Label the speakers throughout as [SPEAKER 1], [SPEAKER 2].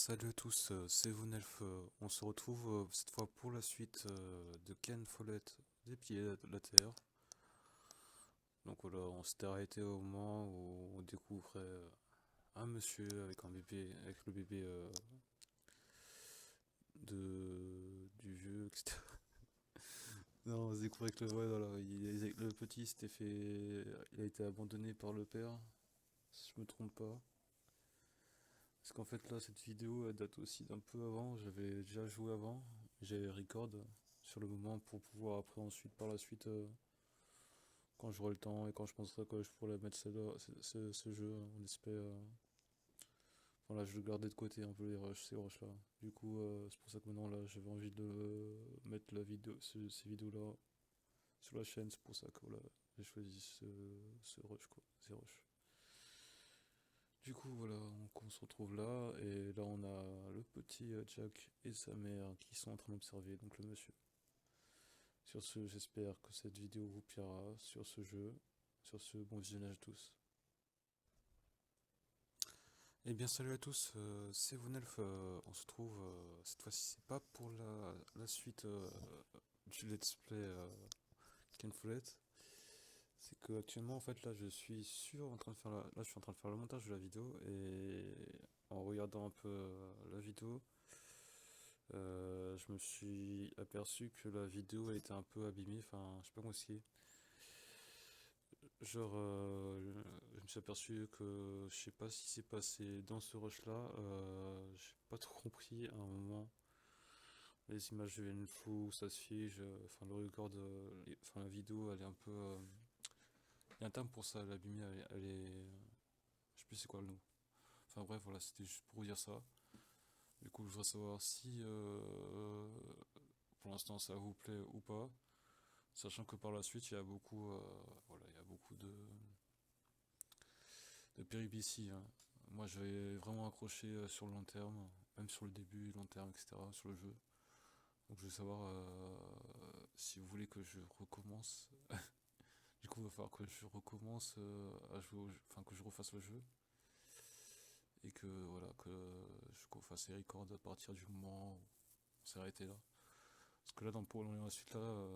[SPEAKER 1] Salut à tous, c'est Vonelf. On se retrouve cette fois pour la suite de Ken Follet des piliers de la terre. Donc voilà, on s'était arrêté au moment où on découvrait un monsieur avec un bébé, avec le bébé du vieux, etc. Non, on se découvrait que voilà, le petit s'était fait, il a été abandonné par le père, si je me trompe pas. Parce qu'en fait là, cette vidéo elle date aussi d'un peu avant. J'avais déjà joué avant, j'avais record sur le moment pour pouvoir après ensuite par la suite quand j'aurai le temps et quand je penserai que je pourrais mettre ce jeu en espère. Voilà, je le gardais de côté un peu ces rushs là. Du coup, c'est pour ça que maintenant là, j'avais envie de mettre la vidéo, ces vidéos là sur la chaîne. C'est pour ça que voilà, j'ai choisi ce rush quoi, ces rushs. Du coup, voilà, on se retrouve là, et là on a le petit Jack et sa mère qui sont en train d'observer donc le monsieur. Sur ce, j'espère que cette vidéo vous plaira sur ce jeu, sur ce bon visionnage à tous. Eh bien, salut à tous, c'est Vonelf. On se trouve cette fois-ci, c'est pas pour la suite du let's play Ken Follett. C'est que actuellement, en fait, là, je suis en train de faire là, je suis en train de faire le montage de la vidéo et en regardant un peu la vidéo. Je me suis aperçu que la vidéo elle était un peu abîmée, enfin je sais pas comment expliquer. Genre je me suis aperçu que je sais pas si c'est passé dans ce rush là, j'ai pas trop compris à un moment. Les images deviennent floues, ça se fige, enfin le record, enfin la vidéo elle est un peu. Il y a un terme pour ça, l'abîmée elle est. Je sais plus c'est quoi le nom. Enfin bref voilà, c'était juste pour vous dire ça. Du coup je voudrais savoir si pour l'instant ça vous plaît ou pas. Sachant que par la suite, il y a beaucoup, voilà, il y a beaucoup de péripéties, hein. Moi, j'avais vraiment accroché sur le long terme, même sur le début, long terme, etc., sur le jeu. Donc, je veux savoir si vous voulez que je recommence. Du coup, il va falloir que je recommence à jouer au jeu, enfin, que je refasse le jeu. Et que, voilà, que je fasse les records à partir du moment où on s'est arrêté là. Parce que là, pour la suite, là,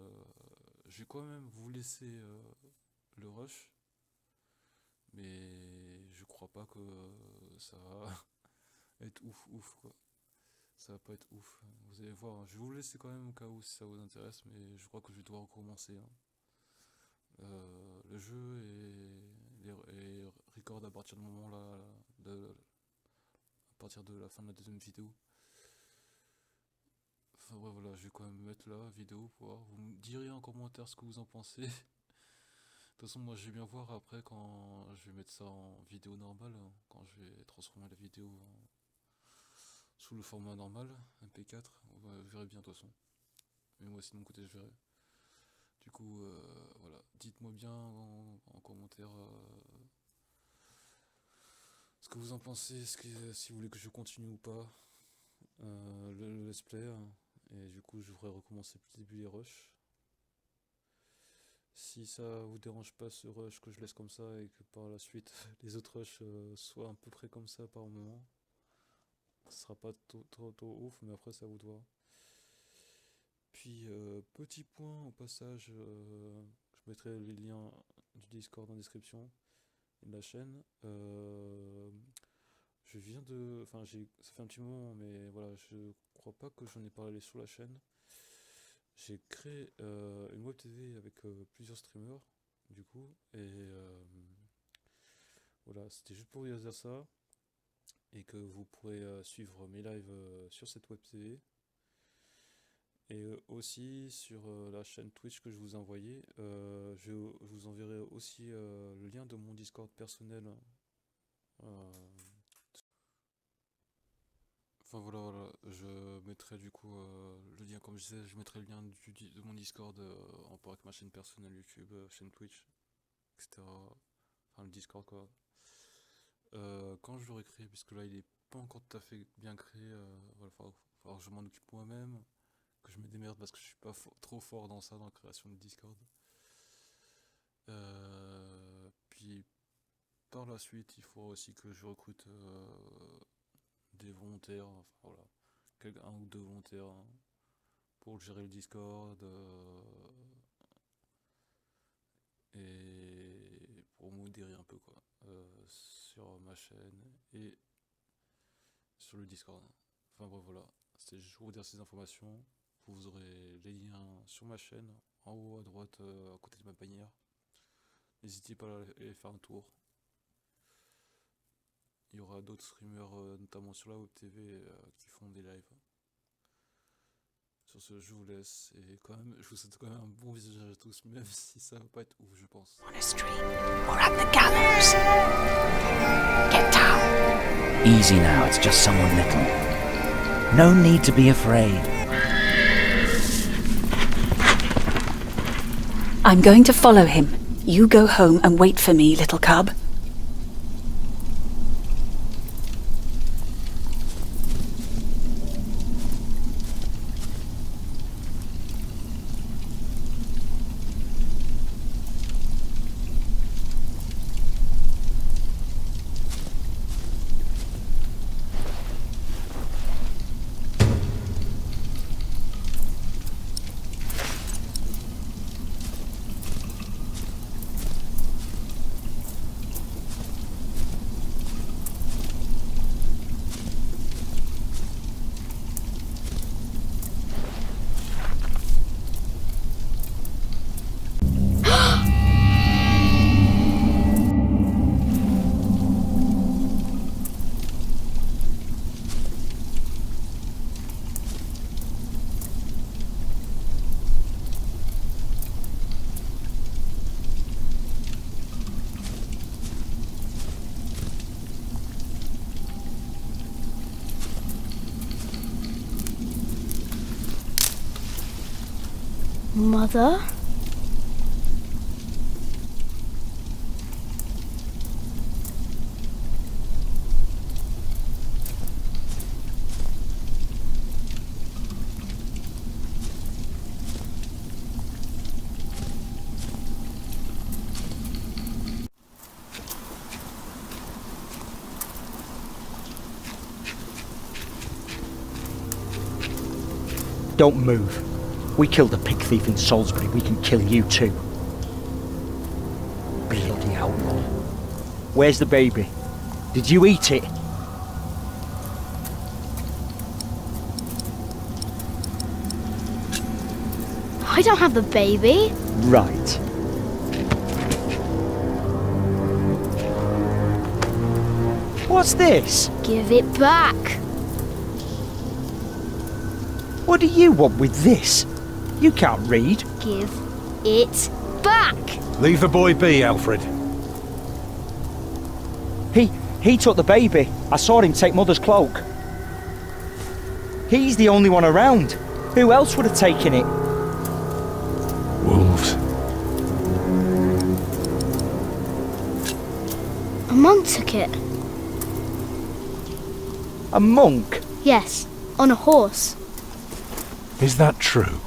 [SPEAKER 1] je vais quand même vous laisser le rush. Mais je crois pas que ça va être ouf ouf quoi. Ça va pas être ouf. Vous allez voir, hein. Je vais vous laisser quand même au cas où si ça vous intéresse, mais je crois que je vais devoir recommencer, hein. Le jeu est record à partir du moment là, à partir de la fin de la deuxième vidéo. Enfin ouais, voilà, je vais quand même mettre la vidéo pour voir. Vous me direz en commentaire ce que vous en pensez. De toute façon, moi je vais bien voir après quand je vais mettre ça en vidéo normale, hein, quand je vais transformer la vidéo sous le format normal, MP4, vous verrez bien de toute façon. Mais moi aussi de mon côté je verrai. Du coup, voilà, dites-moi bien en commentaire ce que vous en pensez, si vous voulez que je continue ou pas le let's play, hein. Et du coup, je voudrais recommencer depuis le début les rushs. Si ça vous dérange pas ce rush que je laisse comme ça et que par la suite les autres rushs soient à peu près comme ça par moment, ce sera pas trop ouf, mais après c'est à vous de voir. Puis petit point au passage, je mettrai les liens du Discord en description et de la chaîne. Je viens de, enfin ça fait un petit moment, mais voilà, je crois pas que j'en ai parlé sur la chaîne. J'ai créé une web TV avec plusieurs streamers, du coup, et voilà, c'était juste pour vous dire ça et que vous pourrez suivre mes lives sur cette web TV. Et aussi sur la chaîne Twitch que je vous ai envoyée, je vous enverrai aussi le lien de mon Discord personnel. euh, Enfin voilà, voilà, je mettrai du coup le lien, comme je disais, je mettrai le lien de mon Discord en rapport avec ma chaîne personnelle YouTube, chaîne Twitch, etc. Enfin le Discord quoi. Quand je l'aurai créé, puisque là il est pas encore tout à fait bien créé, voilà, falloir que je m'en occupe moi-même, que je me démerde parce que je suis pas trop fort dans ça, dans la création de Discord. Puis par la suite, il faudra aussi que je recrute des volontaires, enfin voilà, un ou deux volontaires hein, pour gérer le Discord et pour modérer un peu quoi sur ma chaîne et sur le Discord. Enfin bref, voilà, c'était juste pour vous dire ces informations. Vous aurez les liens sur ma chaîne, en haut à droite à côté de ma bannière. N'hésitez pas à aller faire un tour. Il y aura d'autres streamers, notamment sur la Web TV, qui font des lives. Sur ce, je vous laisse et quand même, je vous souhaite quand même un bon visionnage à tous, même si ça va pas être ouf, je pense.
[SPEAKER 2] Monastery or at the gallows. Get down. Easy now, it's just someone little. No need to be afraid.
[SPEAKER 3] I'm going to follow him. You go home and wait for me, little cub.
[SPEAKER 4] Mother?
[SPEAKER 5] Don't move. We killed a pig thief in Salisbury, we can kill you too. Bloody outlaw. Where's the baby? Did you eat it?
[SPEAKER 4] I don't have the baby.
[SPEAKER 5] Right. What's this?
[SPEAKER 4] Give it back.
[SPEAKER 5] What do you want with this? You can't read.
[SPEAKER 4] Give it back.
[SPEAKER 6] Leave the boy be, Alfred.
[SPEAKER 5] He took the baby. I saw him take Mother's cloak. He's the only one around. Who else would have taken it?
[SPEAKER 6] Wolves.
[SPEAKER 4] A monk took it.
[SPEAKER 5] A monk?
[SPEAKER 4] Yes, on a horse.
[SPEAKER 6] Is that true?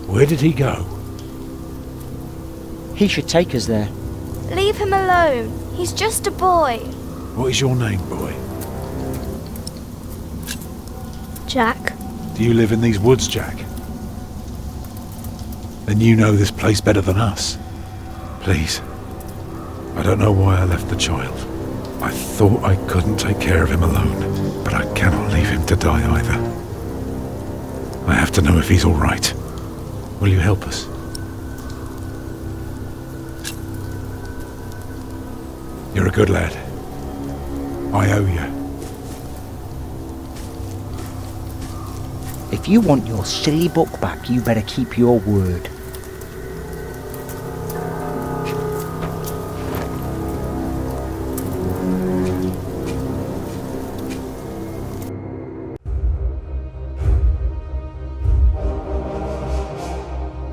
[SPEAKER 6] Where did he go?
[SPEAKER 5] He should take us there.
[SPEAKER 7] Leave him alone. He's just a boy.
[SPEAKER 6] What is your name, boy?
[SPEAKER 4] Jack.
[SPEAKER 6] Do you live in these woods, Jack? Then you know this place better than us. Please. I don't know why I left the child. I thought I couldn't take care of him alone, but I cannot leave him to die either. I have to know if he's all right. Will you help us? You're a good lad. I owe you.
[SPEAKER 5] If you want your silly book back, you better keep your word.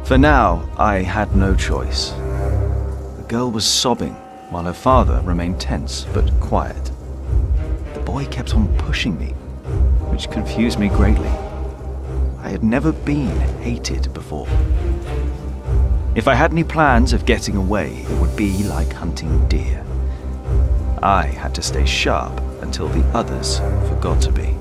[SPEAKER 8] For now, I had no choice. The girl was sobbing, while her father remained tense but quiet. The boy kept on pushing me, which confused me greatly. I had never been hated before. If I had any plans of getting away, it would be like hunting deer. I had to stay sharp until the others forgot to be.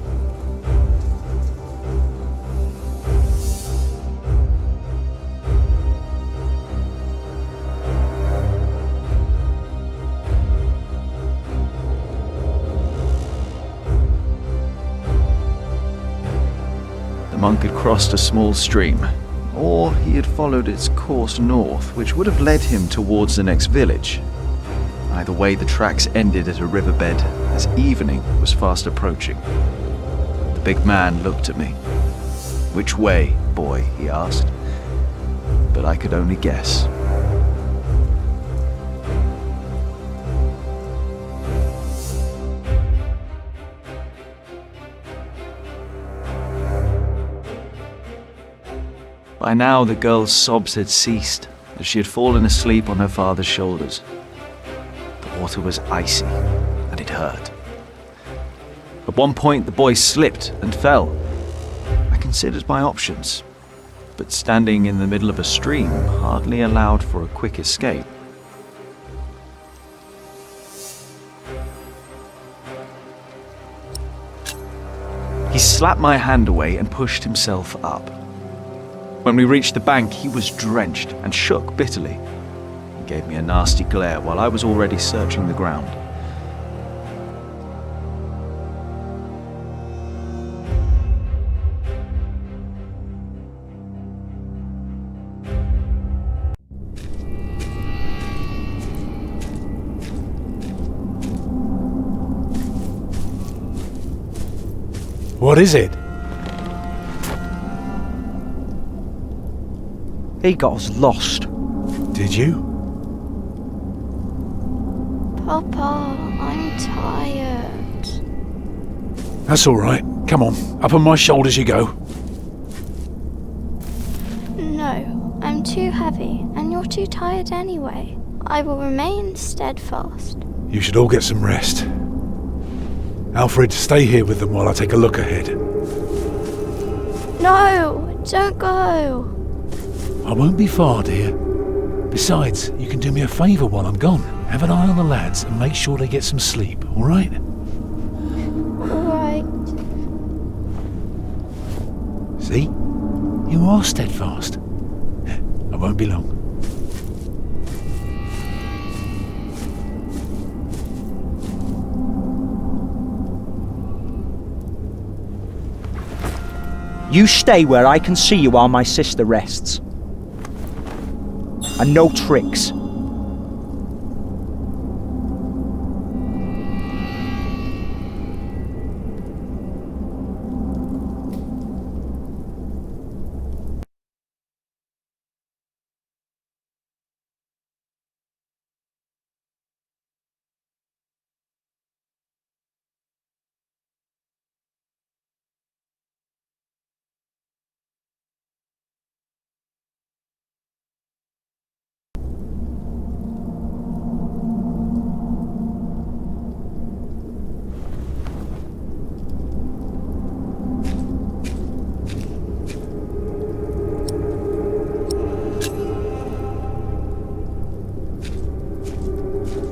[SPEAKER 8] The monk had crossed a small stream, or he had followed its course north, which would have led him towards the next village. Either way, the tracks ended at a riverbed as evening was fast approaching. The big man looked at me. "Which way, boy?" he asked. But I could only guess. By now, the girl's sobs had ceased, as she had fallen asleep on her father's shoulders. The water was icy, and it hurt. At one point, the boy slipped and fell. I considered my options, but standing in the middle of a stream hardly allowed for a quick escape. He slapped my hand away and pushed himself up. When we reached the bank, he was drenched and shook bitterly. He gave me a nasty glare while I was already searching the ground.
[SPEAKER 6] What is it?
[SPEAKER 5] He got us lost.
[SPEAKER 6] Did you?
[SPEAKER 7] Papa, I'm tired.
[SPEAKER 6] That's all right. Come on, up on my shoulders you go.
[SPEAKER 7] No, I'm too heavy, and you're too tired anyway. I will remain steadfast.
[SPEAKER 6] You should all get some rest. Alfred, stay here with them while I take a look ahead.
[SPEAKER 7] No, don't go.
[SPEAKER 6] I won't be far, dear. Besides, you can do me a favour while I'm gone. Have an eye on the lads and make sure they get some sleep, all right?
[SPEAKER 7] All right.
[SPEAKER 6] See? You are steadfast. I won't be long.
[SPEAKER 5] You stay where I can see you while my sister rests. And no tricks.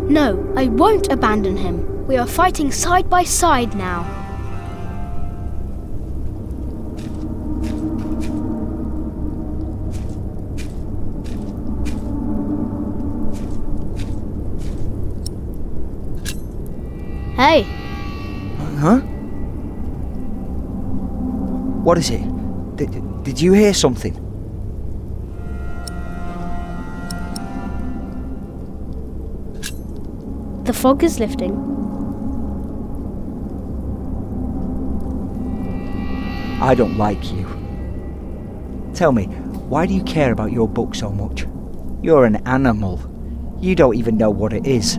[SPEAKER 4] No, I won't abandon him. We are fighting side by side now. Hey,
[SPEAKER 5] Huh? What is it? Did you hear something?
[SPEAKER 4] the fog is lifting.
[SPEAKER 5] I don't like you. Tell me, why do you care about your book so much? You're an animal. You don't even know what it is.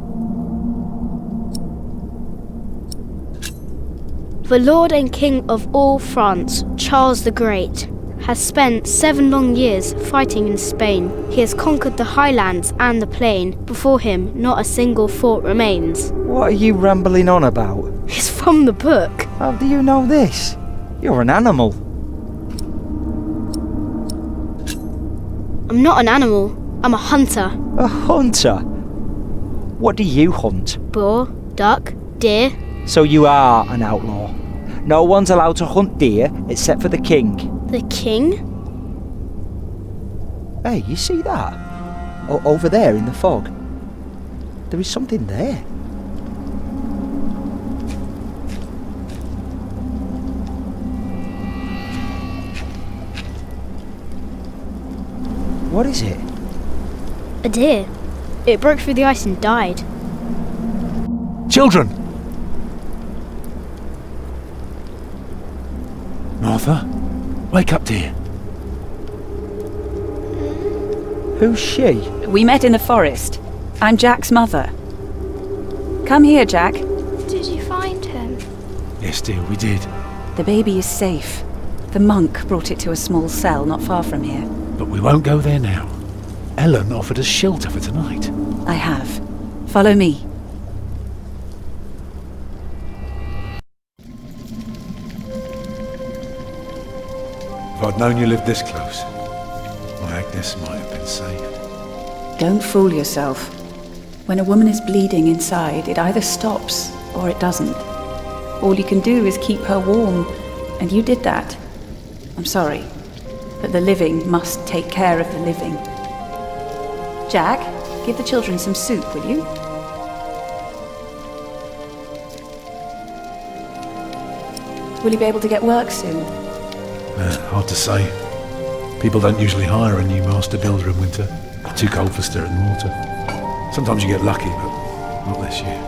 [SPEAKER 4] The Lord and King of all France, Charles the Great, has spent 7 long years fighting in Spain. He has conquered the highlands and the plain. Before him, not a single fort remains.
[SPEAKER 5] What are you rambling on about?
[SPEAKER 4] It's from the book.
[SPEAKER 5] How do you know this? You're an animal.
[SPEAKER 4] I'm not an animal. I'm a hunter.
[SPEAKER 5] A hunter? What do you hunt?
[SPEAKER 4] Boar, duck, deer,
[SPEAKER 5] So you are an outlaw. No one's allowed to hunt deer except for the king.
[SPEAKER 4] The king?
[SPEAKER 5] Hey, you see that? Over there in the fog. There is something there. What is it?
[SPEAKER 4] A deer. It broke through the ice and died.
[SPEAKER 6] Children! Martha, wake up, dear.
[SPEAKER 5] Who's she?
[SPEAKER 3] We met in the forest. I'm Jack's mother. Come here, Jack.
[SPEAKER 7] Did you find him?
[SPEAKER 6] Yes, dear, we did.
[SPEAKER 3] The baby is safe. The monk brought it to a small cell not far from here.
[SPEAKER 6] But we won't go there now. Ellen offered us shelter for tonight.
[SPEAKER 3] I have. Follow me.
[SPEAKER 6] If I'd known you lived this close, my Agnes might have been safe.
[SPEAKER 3] Don't fool yourself. When a woman is bleeding inside, it either stops or it doesn't. All you can do is keep her warm, and you did that. I'm sorry, but the living must take care of the living. Jack, give the children some soup, will you? Will you be able to get work soon?
[SPEAKER 6] Hard to say. People don't usually hire a new master builder in winter. Too cold for stirring water. Sometimes you get lucky, but not this year.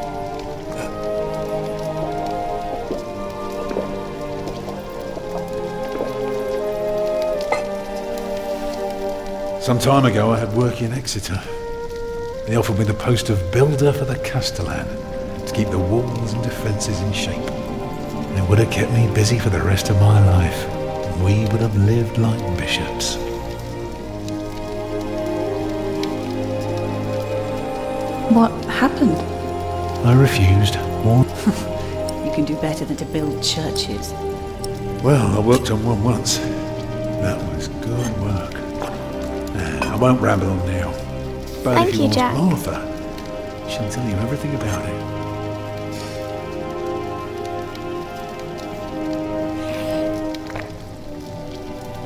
[SPEAKER 6] Some time ago I had work in Exeter. They offered me the post of builder for the Castellan to keep the walls and defences in shape. And it would have kept me busy for the rest of my life. We would have lived like bishops.
[SPEAKER 3] What happened?
[SPEAKER 6] I refused. What?
[SPEAKER 3] You can do better than to build churches.
[SPEAKER 6] Well, I worked on one once. That was good work. I won't ramble on now. But
[SPEAKER 7] Thank
[SPEAKER 6] if you
[SPEAKER 7] you,
[SPEAKER 6] ask
[SPEAKER 7] Jack.
[SPEAKER 6] Martha, she'll tell you everything about it.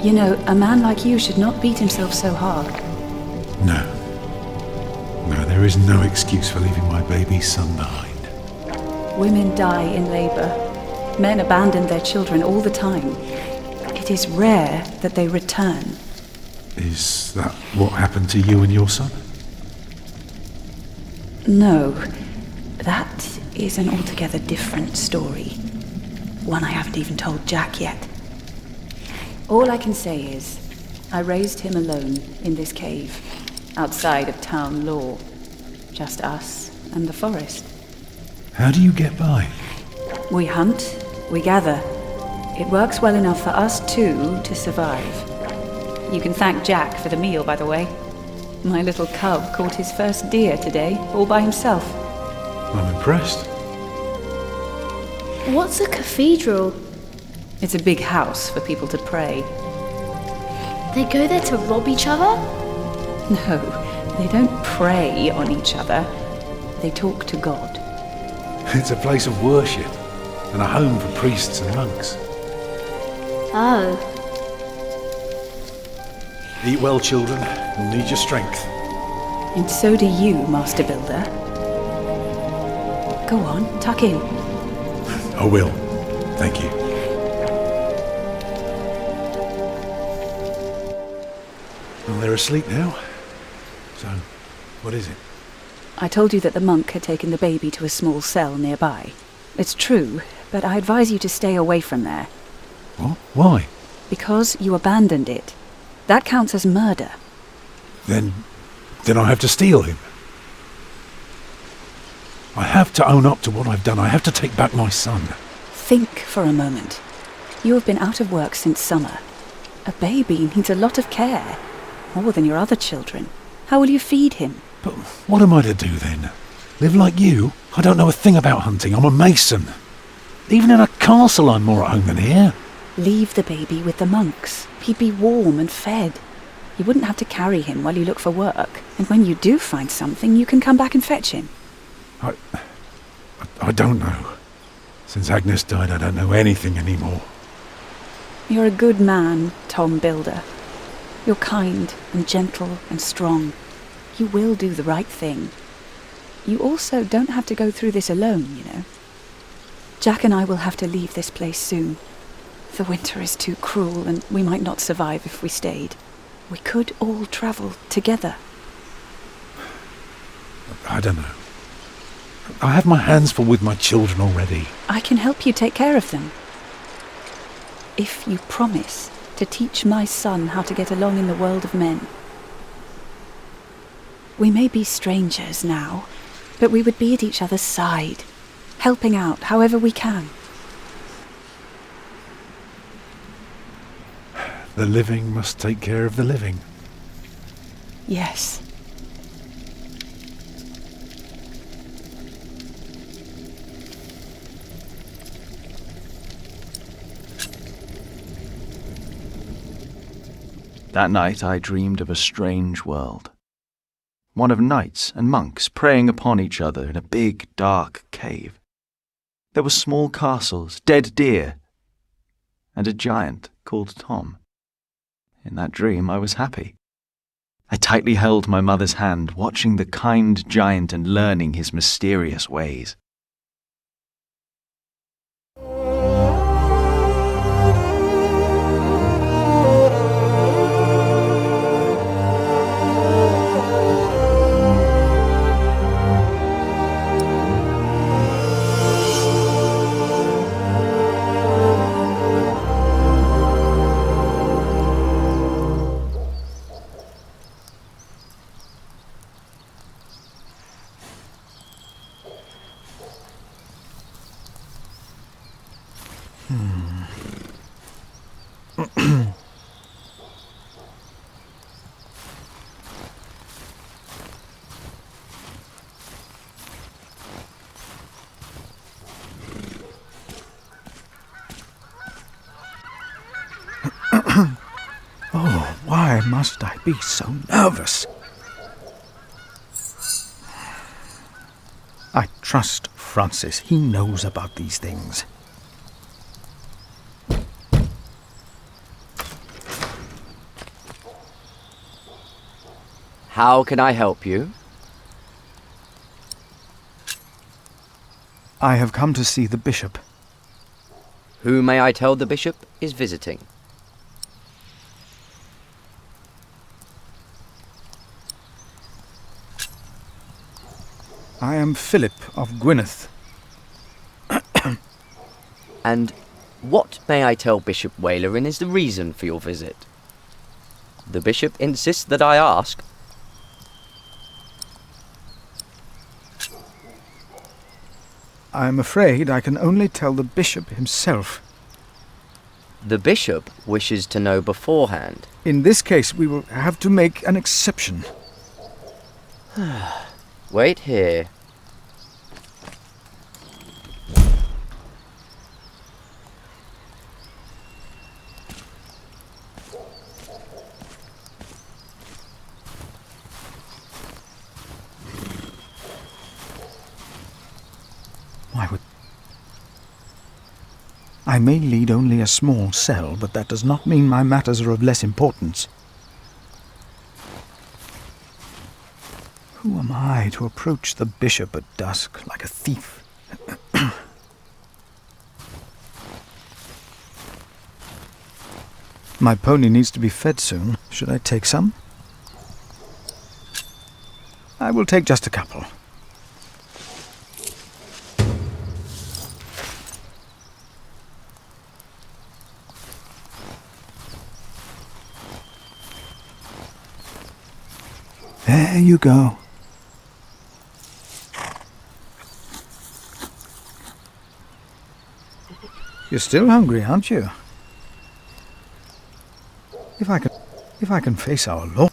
[SPEAKER 3] You know, a man like you should not beat himself so hard.
[SPEAKER 6] No. No, there is no excuse for leaving my baby son behind.
[SPEAKER 3] Women die in labor. Men abandon their children all the time. It is rare that they return.
[SPEAKER 6] Is that what happened to you and your son?
[SPEAKER 3] No, that is an altogether different story. One I haven't even told Jack yet. All I can say is, I raised him alone in this cave, outside of town law. Just us and the forest.
[SPEAKER 6] How do you get by?
[SPEAKER 3] We hunt, we gather. It works well enough for us two to survive. You can thank Jack for the meal, by the way. My little cub caught his first deer today, all by himself.
[SPEAKER 6] I'm impressed.
[SPEAKER 4] What's a cathedral?
[SPEAKER 3] It's a big house for people to pray.
[SPEAKER 4] They go there to rob each other?
[SPEAKER 3] No, they don't prey on each other. They talk to God.
[SPEAKER 6] It's a place of worship and a home for priests and monks.
[SPEAKER 4] Oh.
[SPEAKER 6] Eat well, children. You'll need your strength.
[SPEAKER 3] And so do you, Master Builder. Go on, tuck in.
[SPEAKER 6] I will. Thank you. Well, they're asleep now. So, what is it?
[SPEAKER 3] I told you that the monk had taken the baby to a small cell nearby. It's true, but I advise you to stay away from there.
[SPEAKER 6] What? Why?
[SPEAKER 3] Because you abandoned it. That counts as murder.
[SPEAKER 6] Then I have to steal him. I have to own up to what I've done. I have to take back my son.
[SPEAKER 3] Think for a moment. You have been out of work since summer. A baby needs a lot of care. More than your other children. How will you feed him?
[SPEAKER 6] But what am I to do then? Live like you? I don't know a thing about hunting. I'm a mason. Even in a castle I'm more at home than here.
[SPEAKER 3] Leave the baby with the monks. He'd be warm and fed. You wouldn't have to carry him while you look for work. And when you do find something, you can come back and fetch him.
[SPEAKER 6] I don't know. Since Agnes died, I don't know anything anymore.
[SPEAKER 3] You're a good man, Tom Builder. You're kind and gentle and strong. You will do the right thing. You also don't have to go through this alone, you know. Jack and I will have to leave this place soon. The winter is too cruel, and we might not survive if we stayed. We could all travel together.
[SPEAKER 6] I don't know. I have my hands full with my children already.
[SPEAKER 3] I can help you take care of them. If you promise to teach my son how to get along in the world of men. We may be strangers now, but we would be at each other's side, helping out however we can.
[SPEAKER 6] The living must take care of the living.
[SPEAKER 3] Yes.
[SPEAKER 8] That night I dreamed of a strange world. One of knights and monks preying upon each other in a big, dark cave. There were small castles, dead deer, and a giant called Tom. In that dream I was happy. I tightly held my mother's hand, watching the kind giant and learning his mysterious ways.
[SPEAKER 9] Oh, why must I be so nervous? I trust Francis. He knows about these things.
[SPEAKER 10] How can I help you?
[SPEAKER 9] I have come to see the bishop.
[SPEAKER 10] Who may I tell the bishop is visiting?
[SPEAKER 9] I am Philip of Gwynedd.
[SPEAKER 10] And what, may I tell Bishop Wailerin, is the reason for your visit? The bishop insists that I ask.
[SPEAKER 9] I am afraid I can only tell the bishop himself.
[SPEAKER 10] The bishop wishes to know beforehand.
[SPEAKER 9] In this case, we will have to make an exception.
[SPEAKER 10] Wait here.
[SPEAKER 9] Why would... I may lead only a small cell, but that does not mean my matters are of less importance. Who am I to approach the bishop at dusk like a thief? My pony needs to be fed soon. Should I take some? I will take just a couple. There you go. You're still hungry, aren't you? If I can face our Lord.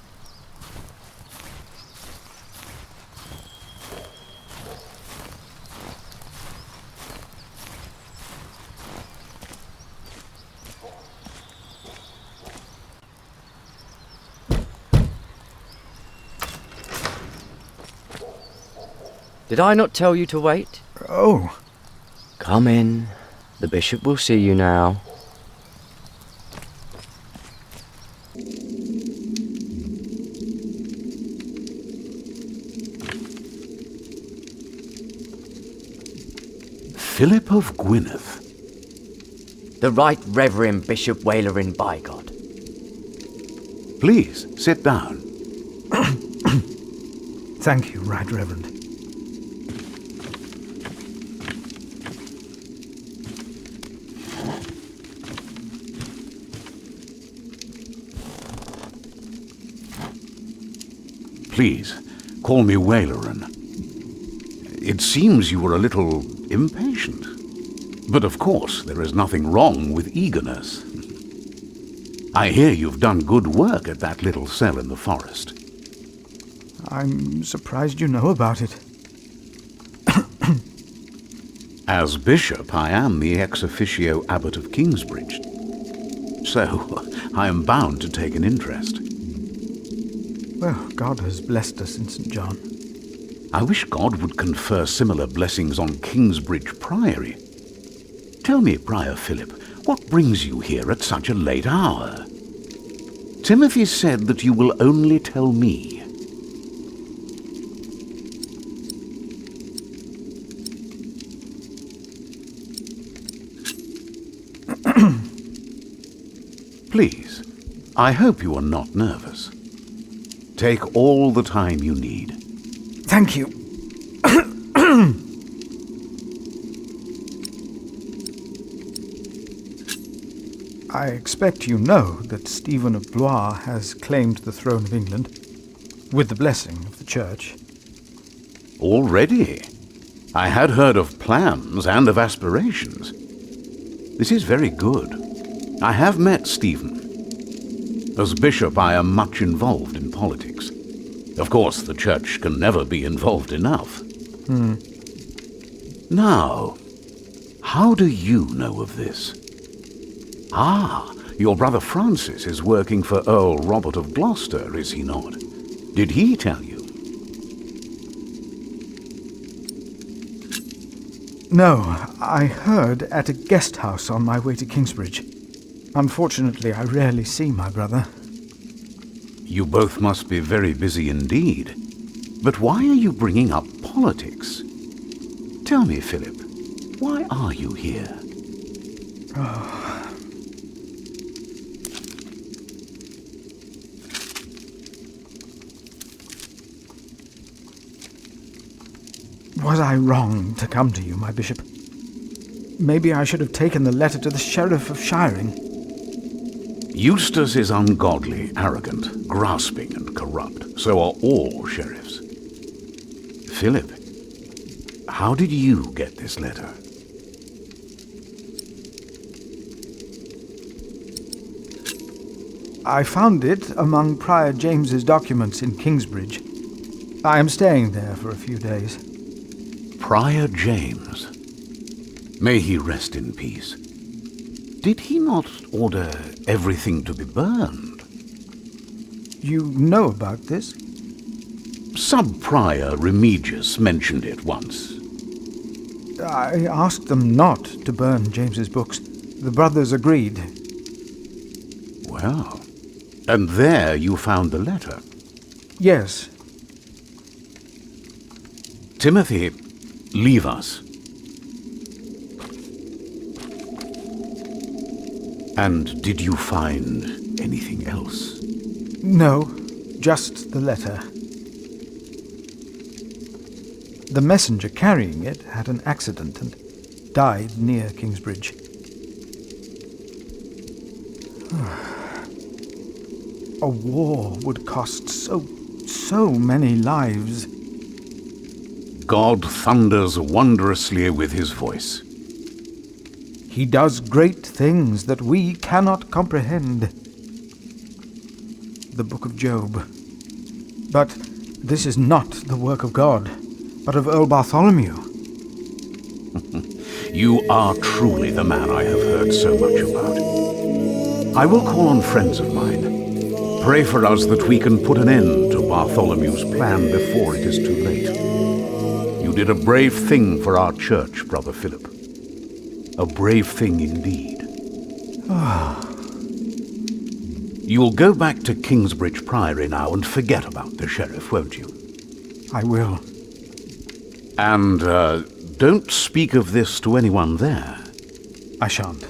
[SPEAKER 10] Did I not tell you to wait?
[SPEAKER 9] Oh.
[SPEAKER 10] Come in. The bishop will see you now.
[SPEAKER 6] Philip of Gwynedd.
[SPEAKER 10] The Right Reverend Bishop Wailerin Bygod.
[SPEAKER 6] Please, sit down.
[SPEAKER 9] Thank you, Right Reverend.
[SPEAKER 6] Please, call me Wailerin. It seems you were a little impatient. But of course, there is nothing wrong with eagerness. I hear you've done good work at that little cell in the forest.
[SPEAKER 9] I'm surprised you know about it.
[SPEAKER 6] As bishop, I am the ex officio abbot of Kingsbridge. So, I am bound to take an interest.
[SPEAKER 9] Well, God has blessed us in St. John.
[SPEAKER 6] I wish God would confer similar blessings on Kingsbridge Priory. Tell me, Prior Philip, what brings you here at such a late hour? Timothy said that you will only tell me. Please, I hope you are not nervous. Take all the time you need.
[SPEAKER 9] Thank you. I expect you know that Stephen of Blois has claimed the throne of England, with the blessing of the Church.
[SPEAKER 6] Already? I had heard of plans and of aspirations. This is very good. I have met Stephen. As bishop, I am much involved in politics. Of course, the Church can never be involved enough. Now, how do you know of this? Ah, your brother Francis is working for Earl Robert of Gloucester, is he not? Did he tell you?
[SPEAKER 9] No, I heard at a guest house on my way to Kingsbridge. Unfortunately, I rarely see my brother.
[SPEAKER 6] You both must be very busy indeed. But why are you bringing up politics? Tell me, Philip, why are you here?
[SPEAKER 9] Was I wrong to come to you, my bishop? Maybe I should have taken the letter to the Sheriff of Shiring.
[SPEAKER 6] Eustace is ungodly, arrogant, grasping and corrupt. So are all sheriffs. Philip, how did you get this letter?
[SPEAKER 9] I found it among Prior James's documents in Kingsbridge. I am staying there for a few days.
[SPEAKER 6] Prior James. May he rest in peace. Did he not order everything to be burned?
[SPEAKER 9] You know about this?
[SPEAKER 6] Sub-Prior Remigius mentioned it once.
[SPEAKER 9] I asked them not to burn James's books. The brothers agreed.
[SPEAKER 6] Well, and there you found the letter?
[SPEAKER 9] Yes.
[SPEAKER 6] Timothy, leave us. And did you find anything else?
[SPEAKER 9] No, just the letter. The messenger carrying it had an accident and died near Kingsbridge. A war would cost so many lives.
[SPEAKER 6] God thunders wondrously with his voice.
[SPEAKER 9] He does great things that we cannot comprehend. The Book of Job. But this is not the work of God, but of Earl Bartholomew.
[SPEAKER 6] You are truly the man I have heard so much about. I will call on friends of mine. Pray for us that we can put an end to Bartholomew's plan before it is too late. You did a brave thing for our church, Brother Philip.
[SPEAKER 11] A brave thing indeed. You'll go back to Kingsbridge Priory now and forget about the sheriff, won't you?
[SPEAKER 9] I will.
[SPEAKER 11] And, don't speak of this to anyone there.
[SPEAKER 9] I shan't.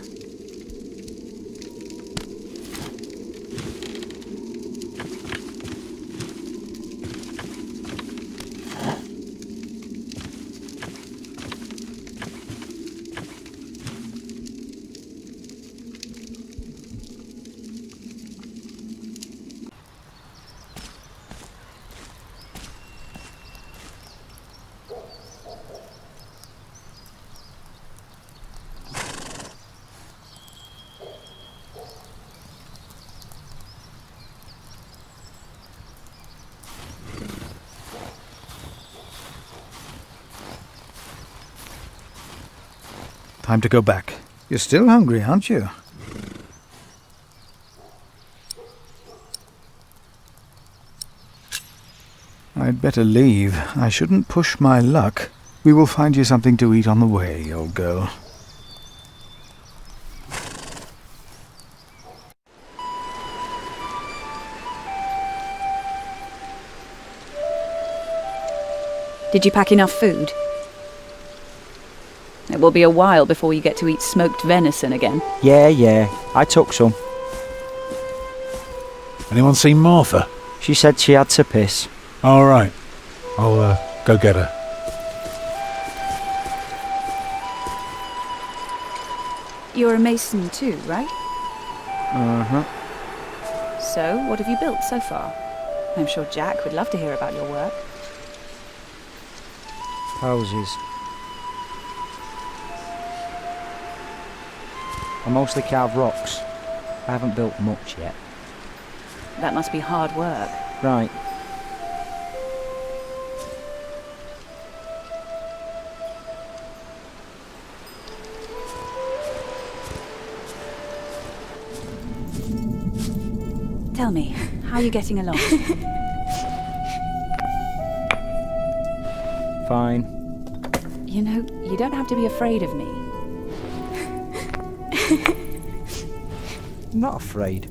[SPEAKER 9] Time to go back. You're still hungry, aren't you? I'd better leave. I shouldn't push my luck. We will find you something to eat on the way, old girl.
[SPEAKER 3] Did you pack enough food? It will be a while before you get to eat smoked venison again.
[SPEAKER 5] Yeah, I took some.
[SPEAKER 6] Anyone seen Martha?
[SPEAKER 5] She said she had to piss.
[SPEAKER 6] All right. I'll go get her.
[SPEAKER 3] You're a mason too, right?
[SPEAKER 5] Uh-huh.
[SPEAKER 3] So, what have you built so far? I'm sure Jack would love to hear about your work.
[SPEAKER 5] Houses. I mostly carve rocks. I haven't built much yet.
[SPEAKER 3] That must be hard work.
[SPEAKER 5] Right.
[SPEAKER 3] Tell me, how are you getting along?
[SPEAKER 5] Fine.
[SPEAKER 3] You know, you don't have to be afraid of me.
[SPEAKER 5] I'm not afraid.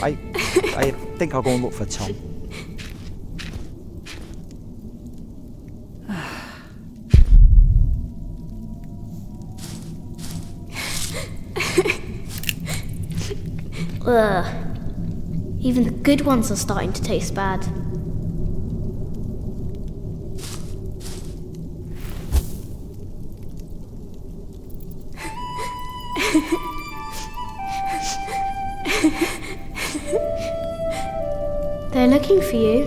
[SPEAKER 5] I think I'll go and look for Tom.
[SPEAKER 4] Ugh. Even the good ones are starting to taste bad. They're looking for you.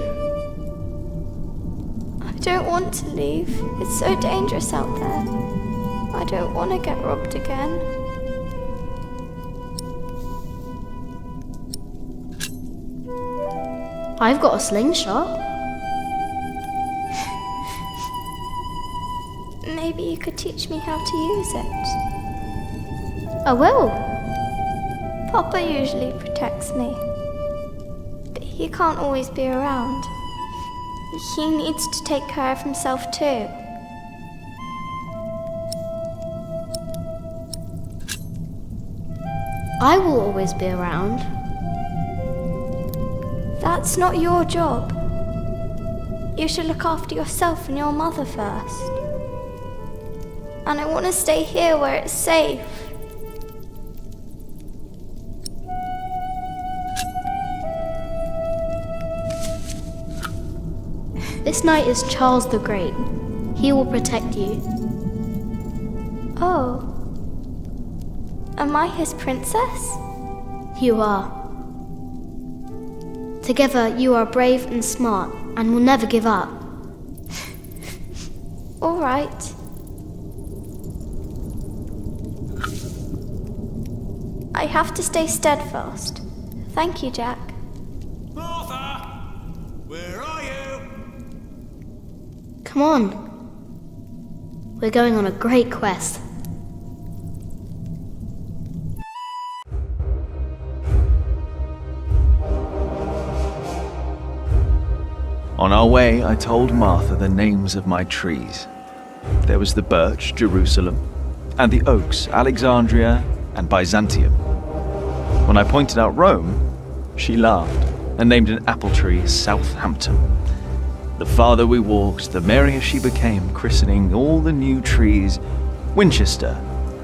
[SPEAKER 7] I don't want to leave. It's so dangerous out there. I don't want to get robbed again.
[SPEAKER 4] I've got a slingshot.
[SPEAKER 7] Maybe you could teach me how to use it.
[SPEAKER 4] I will.
[SPEAKER 7] Papa usually protects me. But he can't always be around. He needs to take care of himself too.
[SPEAKER 4] I will always be around.
[SPEAKER 7] That's not your job. You should look after yourself and your mother first. And I want to stay here where it's safe.
[SPEAKER 4] This knight is Charles the Great. He will protect you.
[SPEAKER 7] Oh. Am I his princess?
[SPEAKER 4] You are. Together you are brave and smart and will never give up.
[SPEAKER 7] All right. I have to stay steadfast. Thank you, Jack.
[SPEAKER 12] Martha! Where are you?
[SPEAKER 4] Come on. We're going on a great quest.
[SPEAKER 8] On our way, I told Martha the names of my trees. There was the birch, Jerusalem, and the oaks, Alexandria and Byzantium. When I pointed out Rome, she laughed and named an apple tree Southampton. The farther we walked, the merrier she became, christening all the new trees Winchester,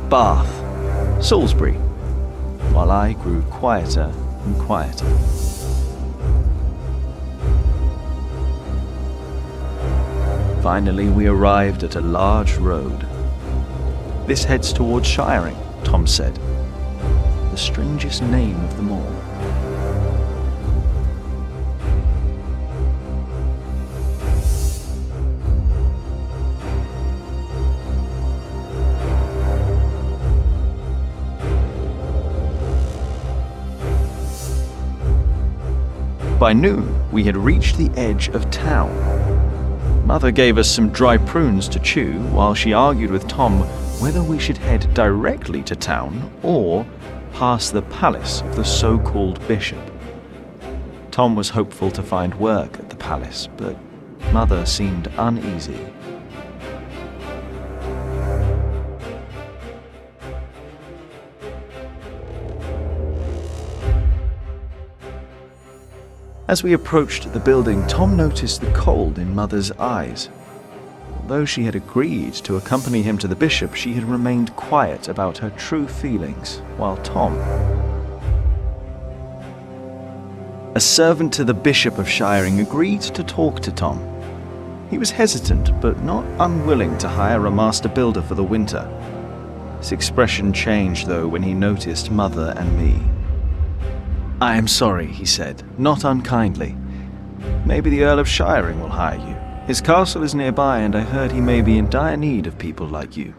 [SPEAKER 8] Bath, Salisbury, while I grew quieter and quieter. Finally, we arrived at a large road. This heads towards Shiring, Tom said. The strangest name of them all. By noon, we had reached the edge of town. Mother gave us some dry prunes to chew while she argued with Tom whether we should head directly to town or past the palace of the so-called bishop. Tom was hopeful to find work at the palace, but Mother seemed uneasy. As we approached the building, Tom noticed the cold in Mother's eyes. Although she had agreed to accompany him to the bishop, she had remained quiet about her true feelings, while Tom... A servant to the Bishop of Shiring agreed to talk to Tom. He was hesitant, but not unwilling to hire a master builder for the winter. His expression changed, though, when he noticed Mother and me. "I am sorry," he said, not unkindly. "Maybe the Earl of Shiring will hire you. His castle is nearby, and I heard he may be in dire need of people like you."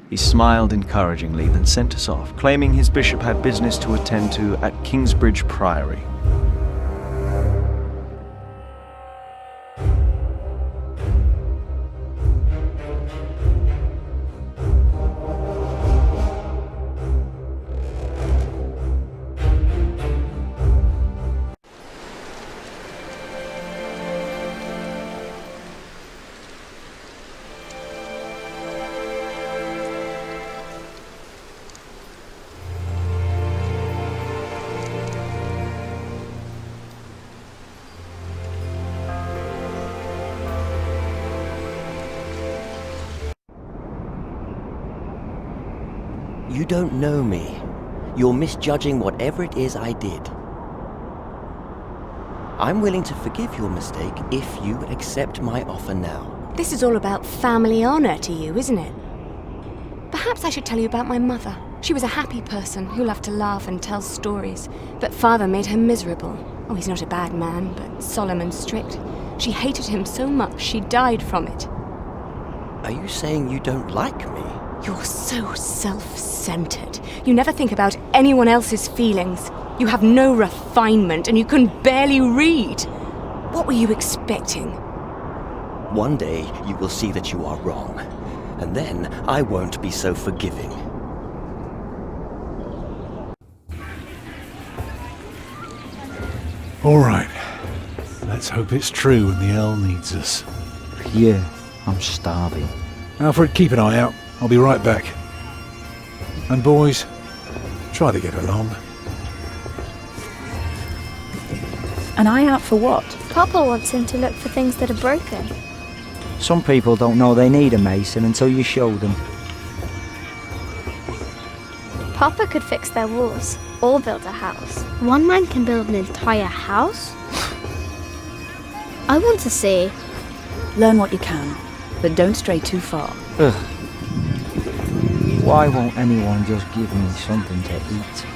[SPEAKER 8] He smiled encouragingly, then sent us off, claiming his bishop had business to attend to at Kingsbridge Priory.
[SPEAKER 10] You don't know me. You're misjudging whatever it is I did. I'm willing to forgive your mistake if you accept my offer now.
[SPEAKER 13] This is all about family honor to you, isn't it? Perhaps I should tell you about my mother. She was a happy person who loved to laugh and tell stories, but father made her miserable. Oh, he's not a bad man, but solemn and strict. She hated him so much she died from it.
[SPEAKER 10] Are you saying you don't like me?
[SPEAKER 13] You're so self-centered. You never think about anyone else's feelings. You have no refinement and you can barely read. What were you expecting?
[SPEAKER 10] One day you will see that you are wrong, and then I won't be so forgiving.
[SPEAKER 6] All right. Let's hope it's true and the Earl needs us.
[SPEAKER 5] Yeah, I'm starving.
[SPEAKER 6] Alfred, keep an eye out. I'll be right back. And boys, try to get along.
[SPEAKER 3] An eye out for what?
[SPEAKER 7] Papa wants him to look for things that are broken.
[SPEAKER 5] Some people don't know they need a mason until you show them.
[SPEAKER 7] Papa could fix their walls or build a house.
[SPEAKER 4] One man can build an entire house? I want to see.
[SPEAKER 3] Learn what you can, but don't stray too far.
[SPEAKER 5] Ugh. Why won't anyone just give me something to eat?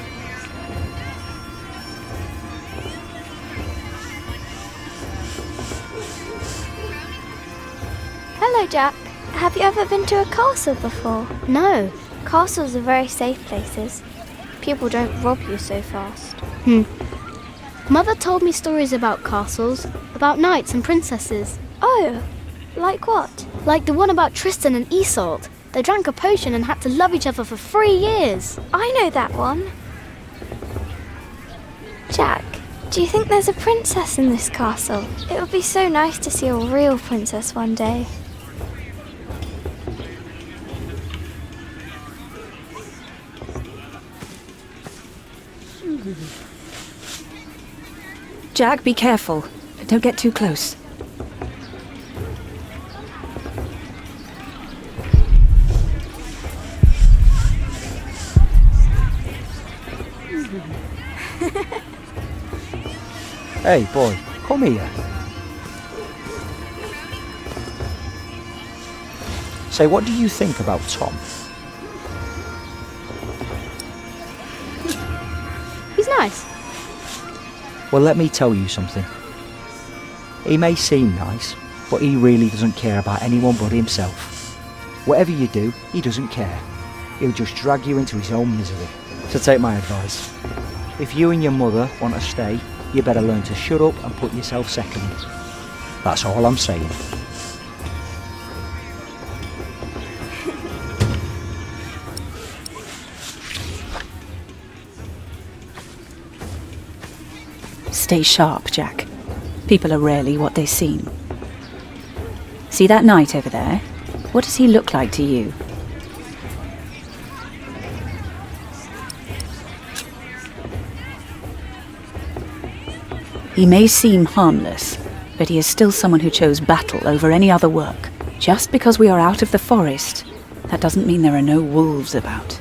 [SPEAKER 7] Hello, Jack. Have you ever been to a castle before?
[SPEAKER 4] No.
[SPEAKER 7] Castles are very safe places. People don't rob you so fast.
[SPEAKER 4] Mother told me stories about castles, about knights and princesses.
[SPEAKER 7] Oh, like what?
[SPEAKER 4] Like the one about Tristan and Isolde. They drank a potion and had to love each other for 3 years.
[SPEAKER 7] I know that one. Jack, Do you think there's a princess in this castle? It would be so nice to see a real princess one day.
[SPEAKER 3] Jack, be careful. Don't get too close.
[SPEAKER 5] Hey, boy, come here. Say, what do you think about Tom?
[SPEAKER 4] He's nice.
[SPEAKER 5] Well, let me tell you something. He may seem nice, but he really doesn't care about anyone but himself. Whatever you do, he doesn't care. He'll just drag you into his own misery. So take my advice. If you and your mother want to stay, you better learn to shut up and put yourself second. That's all I'm saying.
[SPEAKER 3] Stay sharp, Jack. People are rarely what they seem. See that knight over there? What does he look like to you? He may seem harmless, but he is still someone who chose battle over any other work. Just because we are out of the forest, that doesn't mean there are no wolves about.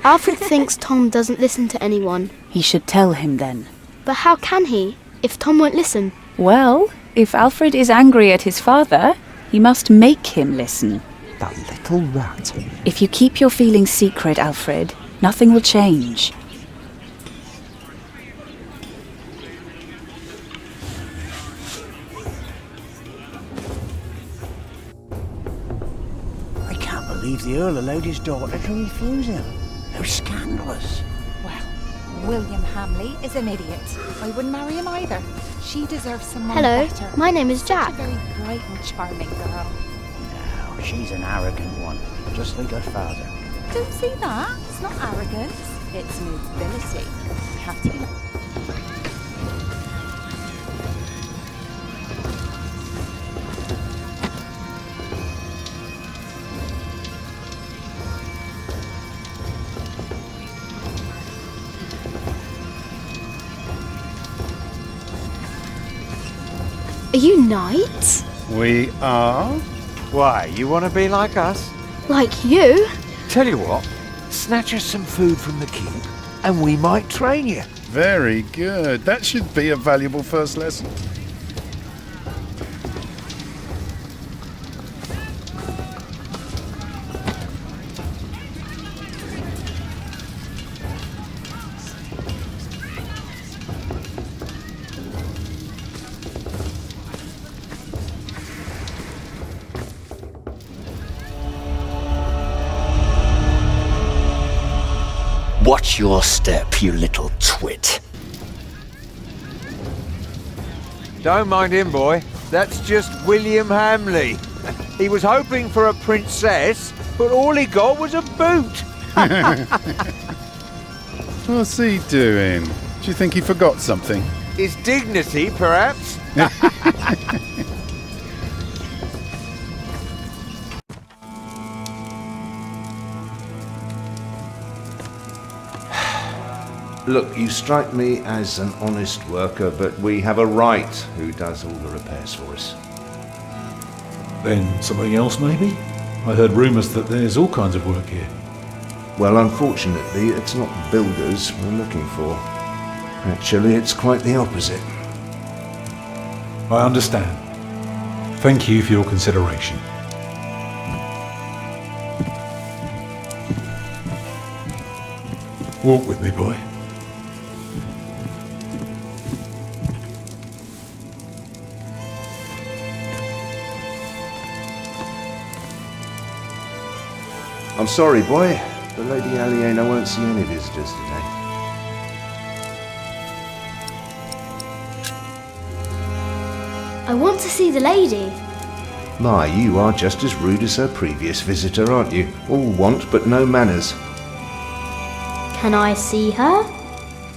[SPEAKER 4] Alfred thinks Tom doesn't listen to anyone.
[SPEAKER 3] He should tell him then.
[SPEAKER 4] But how can he, if Tom won't listen?
[SPEAKER 3] Well, if Alfred is angry at his father, he must make him listen.
[SPEAKER 5] That little rat.
[SPEAKER 3] If you keep your feelings secret, Alfred, nothing will change.
[SPEAKER 11] I can't believe the Earl allowed his daughter to refuse him. How scandalous.
[SPEAKER 14] Well, William Hamley is an idiot. I wouldn't marry him either. She deserves someone
[SPEAKER 4] Hello,
[SPEAKER 14] better.
[SPEAKER 4] my name is Jack.
[SPEAKER 14] Such a very bright and charming girl.
[SPEAKER 11] No, she's an arrogant one, just like her father.
[SPEAKER 14] Don't say that. It's not arrogance. It's nobility. You have to be...
[SPEAKER 4] Are you knights?
[SPEAKER 15] We are? Why, you want to be like us?
[SPEAKER 4] Like you?
[SPEAKER 16] Tell you what, snatch us some food from the keep, and we might train you.
[SPEAKER 15] Very good. That should be a valuable first lesson.
[SPEAKER 2] Watch your step, you little twit.
[SPEAKER 16] Don't mind him, boy. That's just William Hamley. He was hoping for a princess, but all he got was a boot.
[SPEAKER 15] What's he doing? Do you think he forgot something?
[SPEAKER 16] His dignity, perhaps?
[SPEAKER 17] Look, you strike me as an honest worker, but we have a right who does all the repairs for us.
[SPEAKER 6] Then something else, maybe? I heard rumours that there's all kinds of work here.
[SPEAKER 17] Well, unfortunately, it's not builders we're looking for. Actually, it's quite the opposite.
[SPEAKER 6] I understand. Thank you for your consideration. Walk with me, boy.
[SPEAKER 17] I'm sorry, boy, but Lady Aliena won't see any visitors today.
[SPEAKER 4] I want to see the lady.
[SPEAKER 17] My, you are just as rude as her previous visitor, aren't you? All want but no manners.
[SPEAKER 4] Can I see her?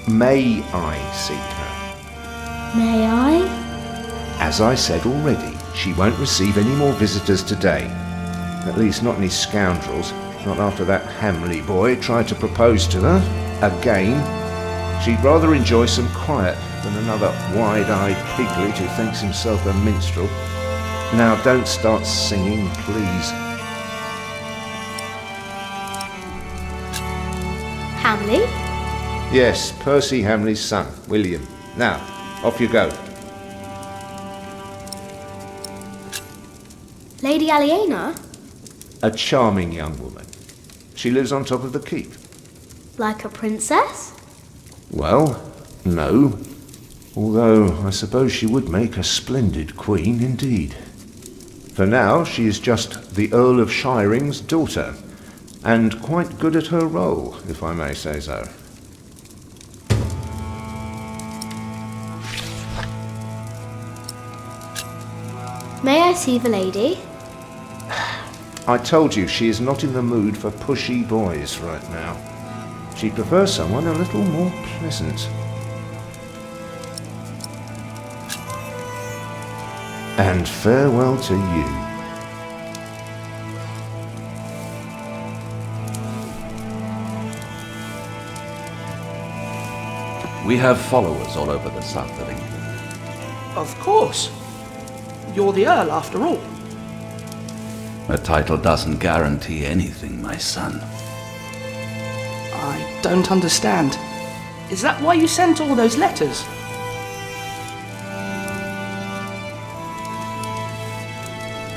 [SPEAKER 17] May I see her?
[SPEAKER 4] May I?
[SPEAKER 17] As I said already, she won't receive any more visitors today. At least not any scoundrels. Not after that Hamley boy tried to propose to her. Again. She'd rather enjoy some quiet than another wide-eyed piglet who thinks himself a minstrel. Now don't start singing, please.
[SPEAKER 4] Hamley?
[SPEAKER 17] Yes, Percy Hamley's son, William. Now, off you go.
[SPEAKER 4] Lady Aliena?
[SPEAKER 17] A charming young woman. She lives on top of the keep.
[SPEAKER 4] Like a princess?
[SPEAKER 17] Well, no. Although I suppose she would make a splendid queen indeed. For now, she is just the Earl of Shiring's daughter, and quite good at her role, if I may say so.
[SPEAKER 4] May I see the lady?
[SPEAKER 17] I told you she is not in the mood for pushy boys right now. She prefers someone a little more pleasant. And farewell to you.
[SPEAKER 11] We have followers all over the south of England.
[SPEAKER 18] Of course. You're the Earl, after all.
[SPEAKER 11] A title doesn't guarantee anything, my son.
[SPEAKER 18] I don't understand. Is that why you sent all those letters?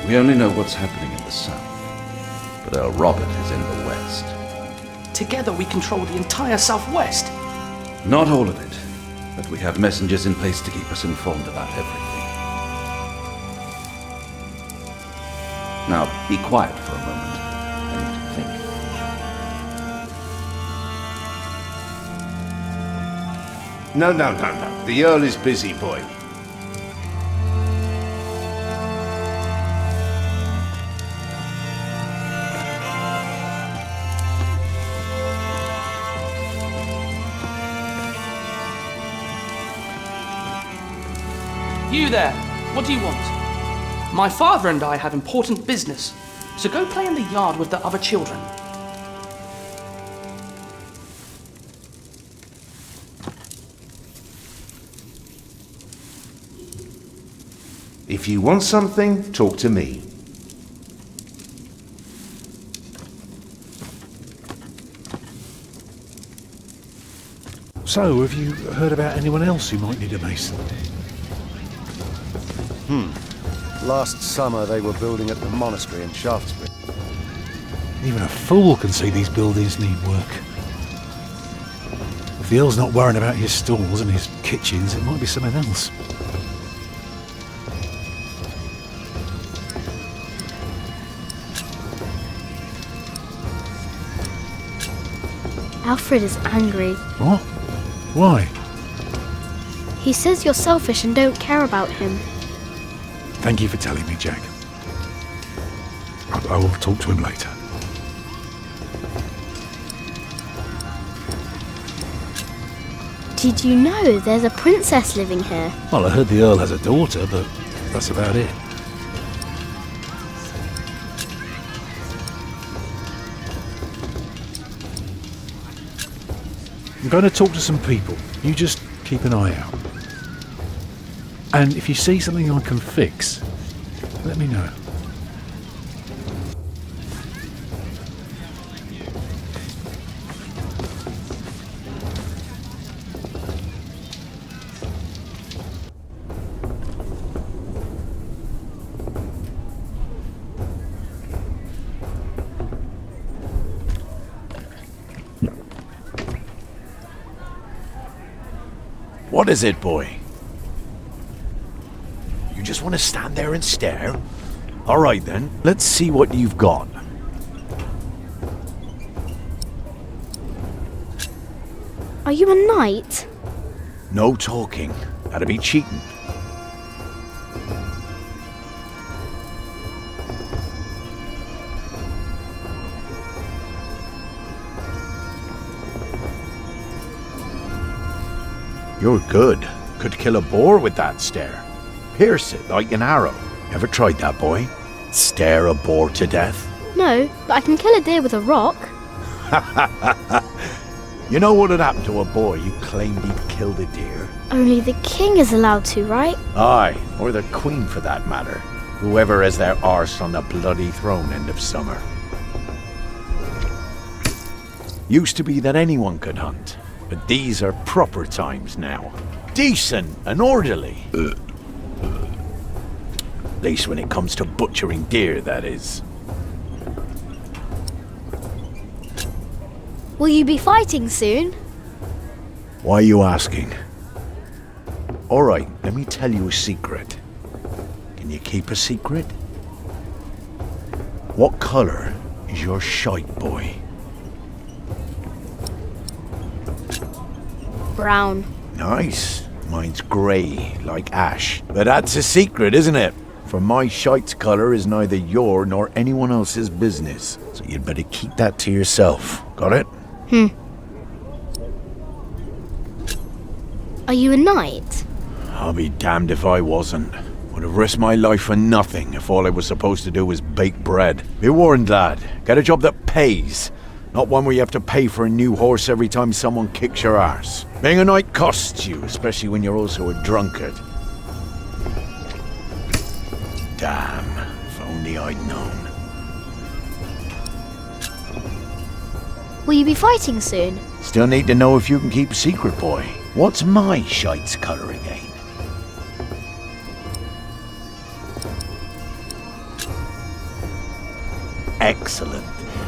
[SPEAKER 11] We only know what's happening in the south, but Earl Robert is in the west.
[SPEAKER 18] Together we control the entire southwest.
[SPEAKER 11] Not all of it, but we have messengers in place to keep us informed about everything. Now, be quiet for a moment and think.
[SPEAKER 17] No. The Earl is busy, boy.
[SPEAKER 18] You there, what do you want? My father and I have important business, so go play in the yard with the other children.
[SPEAKER 17] If you want something, talk to me.
[SPEAKER 6] So, have you heard about anyone else who might need a mason?
[SPEAKER 19] Last summer they were building at the monastery in Shaftesbury.
[SPEAKER 6] Even a fool can see these buildings need work. If the Earl's not worrying about his stalls and his kitchens, it might be something else.
[SPEAKER 4] Alfred is angry.
[SPEAKER 6] What? Why?
[SPEAKER 4] He says you're selfish and don't care about him.
[SPEAKER 6] Thank you for telling me, Jack. I will talk to him later.
[SPEAKER 4] Did you know there's a princess living here?
[SPEAKER 6] Well, I heard the Earl has a daughter, but that's about it. I'm going to talk to some people. You just keep an eye out. And if you see something I can fix, let me know.
[SPEAKER 20] What is it, boy? You just want to stand there and stare? All right then, let's see what you've got.
[SPEAKER 4] Are you a knight?
[SPEAKER 20] No talking. That'd be cheating.
[SPEAKER 11] You're good. Could kill a boar with that stare. Pierce it like an arrow. Ever tried that, boy? Stare a boar to death?
[SPEAKER 4] No, but I can kill a deer with a rock.
[SPEAKER 11] You know what had happened to a boy who claimed he'd killed a deer?
[SPEAKER 4] Only the king is allowed to, right?
[SPEAKER 11] Aye, or the queen for that matter. Whoever has their arse on the bloody throne end of summer. Used to be that anyone could hunt, but these are proper times now. Decent and orderly. At least when it comes to butchering deer, that is.
[SPEAKER 4] Will you be fighting soon?
[SPEAKER 11] Why are you asking? Alright, let me tell you a secret. Can you keep a secret? What colour is your shite, boy?
[SPEAKER 4] Brown.
[SPEAKER 11] Nice. Mine's grey, like ash. But that's a secret, isn't it? For my shite's colour is neither your nor anyone else's business. So you'd better keep that to yourself. Got it?
[SPEAKER 4] Are you a knight?
[SPEAKER 11] I'll be damned if I wasn't. Would have risked my life for nothing if all I was supposed to do was bake bread. Be warned, lad. Get a job that pays. Not one where you have to pay for a new horse every time someone kicks your arse. Being a knight costs you, especially when you're also a drunkard. Damn, if only I'd known.
[SPEAKER 4] Will you be fighting soon?
[SPEAKER 11] Still need to know if you can keep a secret, boy. What's my shite's colour again? Excellent.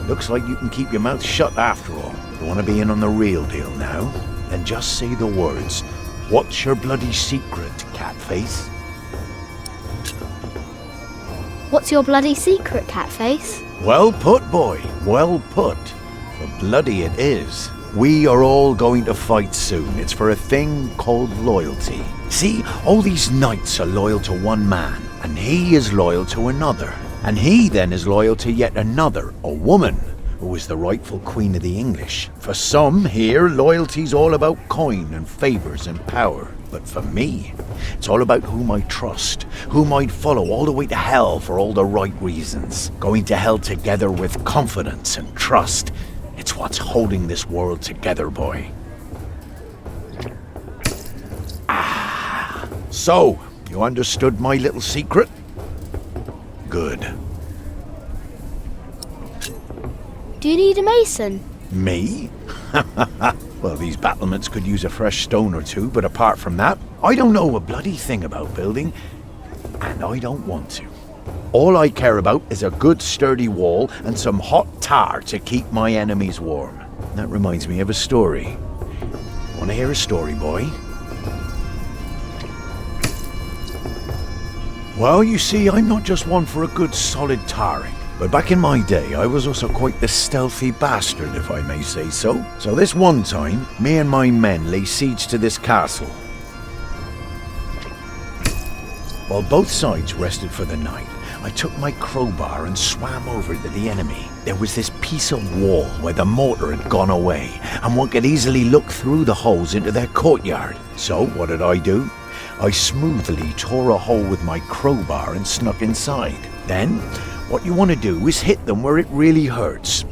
[SPEAKER 11] Looks like you can keep your mouth shut after all. You want to be in on the real deal now? Then just say the words. What's your bloody secret, Catface?
[SPEAKER 4] What's your bloody secret, Catface?
[SPEAKER 11] Well put, boy. Well put. For bloody it is. We are all going to fight soon. It's for a thing called loyalty. See, all these knights are loyal to one man, and he is loyal to another. And he then is loyal to yet another, a woman, who is the rightful queen of the English. For some here, loyalty's all about coin and favours and power. But for me, it's all about whom I trust, whom I'd follow all the way to hell for all the right reasons. Going to hell together with confidence and trust. It's what's holding this world together, boy. So, you understood my little secret? Good.
[SPEAKER 4] Do you need a mason?
[SPEAKER 11] Me? Well, these battlements could use a fresh stone or two, but apart from that, I don't know a bloody thing about building, and I don't want to. All I care about is a good sturdy wall and some hot tar to keep my enemies warm. That reminds me of a story. Want to hear a story, boy? Well, you see, I'm not just one for a good solid tarring. But back in my day, I was also quite the stealthy bastard, if I may say so. So this one time, me and my men lay siege to this castle. While both sides rested for the night, I took my crowbar and swam over to the enemy. There was this piece of wall where the mortar had gone away, and one could easily look through the holes into their courtyard. So what did I do? I smoothly tore a hole with my crowbar and snuck inside. Then, what you want to do is hit them where it really hurts.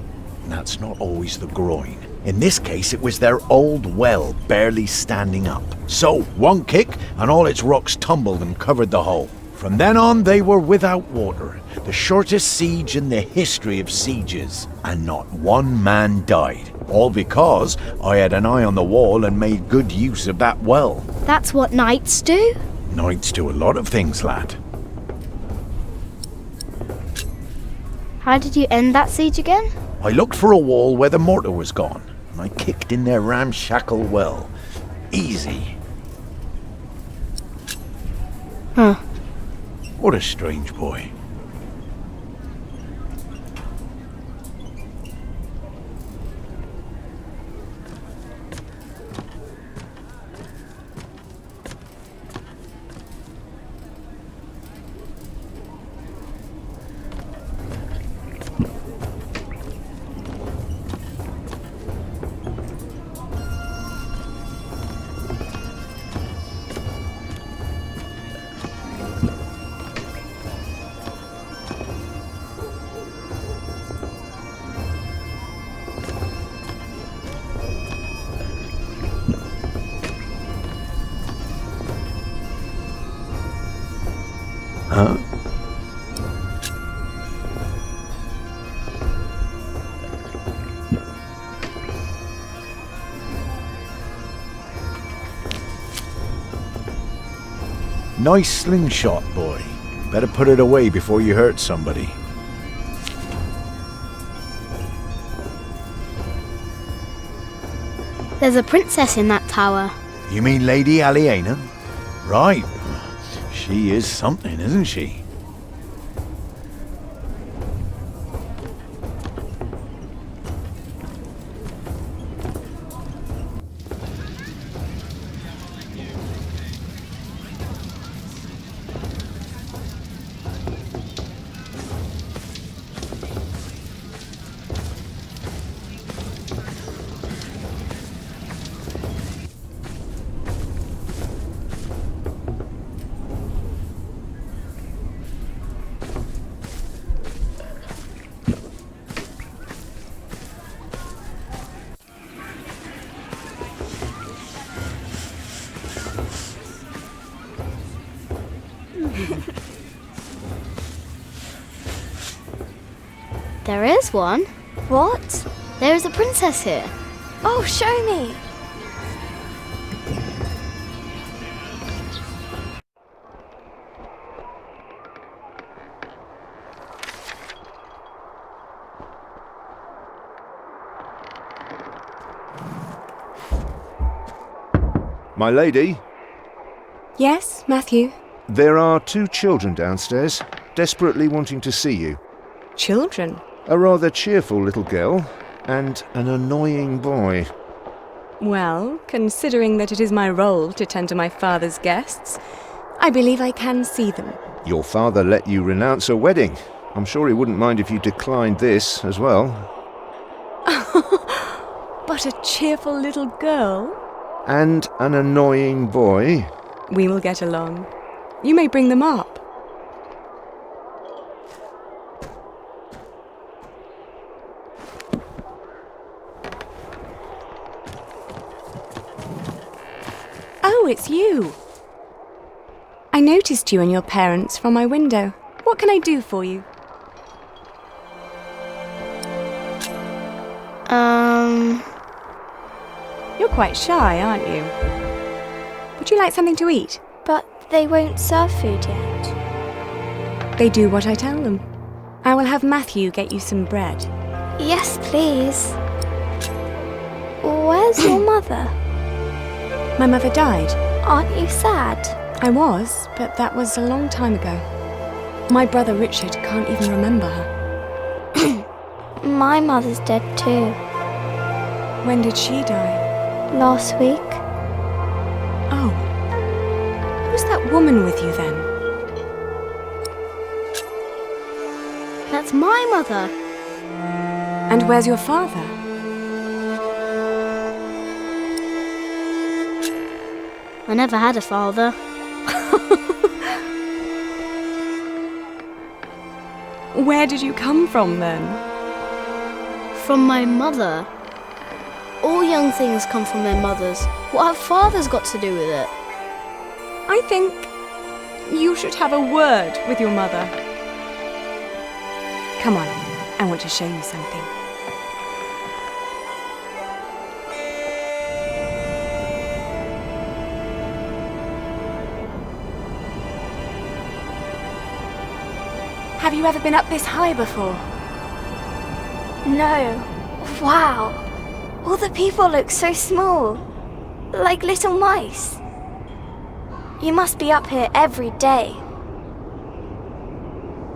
[SPEAKER 11] And that's not always the groin. In this case, it was their old well barely standing up. So, one kick, and all its rocks tumbled and covered the hole. From then on, they were without water, the shortest siege in the history of sieges, and not one man died. All because I had an eye on the wall and made good use of that well.
[SPEAKER 4] That's what knights do?
[SPEAKER 11] Knights do a lot of things, lad.
[SPEAKER 4] How did you end that siege again?
[SPEAKER 11] I looked for a wall where the mortar was gone, and I kicked in their ramshackle well. Easy.
[SPEAKER 4] Huh.
[SPEAKER 11] What a strange boy. Nice slingshot, boy. Better put it away before you hurt somebody.
[SPEAKER 4] There's a princess in that tower.
[SPEAKER 11] You mean Lady Aliena? Right. She is something, isn't she?
[SPEAKER 4] There is one.
[SPEAKER 7] What?
[SPEAKER 4] There is a princess here.
[SPEAKER 7] Oh, show me.
[SPEAKER 17] My lady,
[SPEAKER 13] Yes, Matthew?
[SPEAKER 17] there are 2 children downstairs, desperately wanting to see you.
[SPEAKER 13] Children?
[SPEAKER 17] A rather cheerful little girl and an annoying boy.
[SPEAKER 13] Well, considering that it is my role to tend to my father's guests, I believe I can see them.
[SPEAKER 17] Your father let you renounce a wedding. I'm sure he wouldn't mind if you declined this as well.
[SPEAKER 13] But a cheerful little girl?
[SPEAKER 17] And an annoying boy.
[SPEAKER 13] We will get along. You may bring them up. Oh, it's you. I noticed you and your parents from my window. What can I do for you? You're quite shy, aren't you? Would you like something to eat?
[SPEAKER 7] But they won't serve food yet.
[SPEAKER 13] They do what I tell them. I will have Matthew get you some bread.
[SPEAKER 7] Yes, please. Where's your mother?
[SPEAKER 13] My mother died.
[SPEAKER 7] Aren't you sad?
[SPEAKER 13] I was, but that was a long time ago. My brother Richard can't even remember her.
[SPEAKER 7] My mother's dead too.
[SPEAKER 13] When did she die?
[SPEAKER 7] Last week.
[SPEAKER 13] Oh. Who's that woman with you then?
[SPEAKER 4] That's my mother.
[SPEAKER 13] And where's your father?
[SPEAKER 4] I never had a father.
[SPEAKER 13] Where did you come from then?
[SPEAKER 4] From my mother. All young things come from their mothers. What have fathers got to do with it?
[SPEAKER 13] I think you should have a word with your mother. Come on, I want to show you something. Have you ever been up this high before?
[SPEAKER 7] No. Wow. All the people look so small. Like little mice. You must be up here every day.